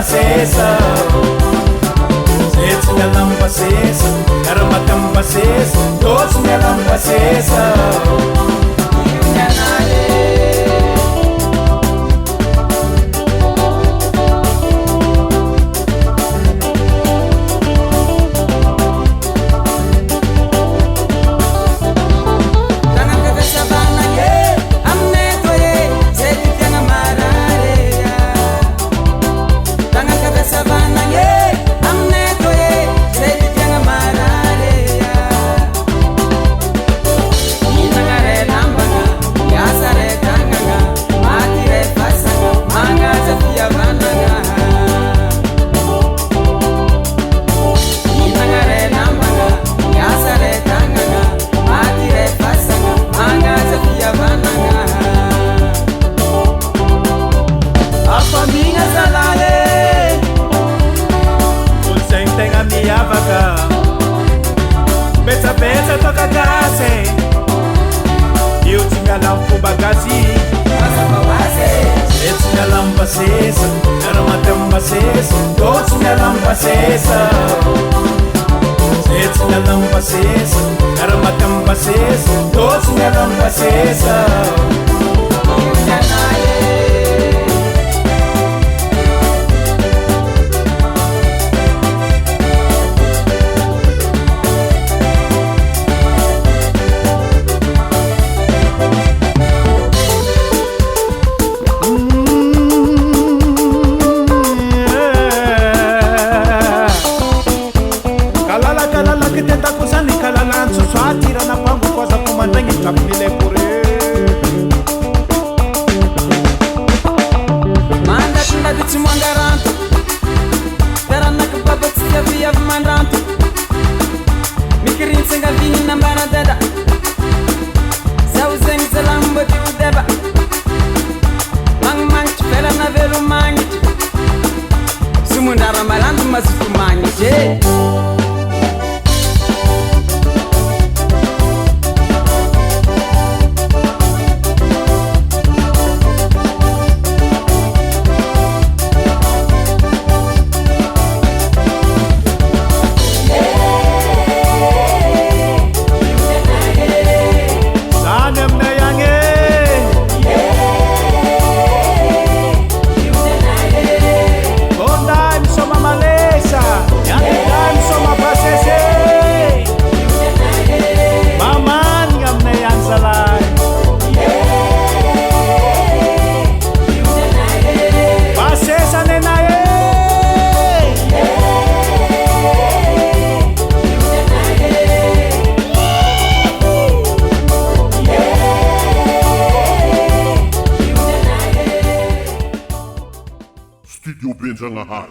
basesa Zets mialam basesa Karamatam basesa Todos mialam basesa Beza toka gase Eu tinha lá um bagazi Eu tinha lá um basesa Era uma tambacesa Eu tinha lá um basesa Eu tinha lá um basesa Era uma tambacesa Eu tinha lá um basesa Tira na pango coisa com mandangue pra filé por Manda tunda de timangaranto Tera na kababa tia via mandanto Mikirin senga vini na mbana deda Zau zeng zelamba di udeba Mang mang chpela na velu mangi Sumundara malandu masifu mangi Studio Benjamin Hart.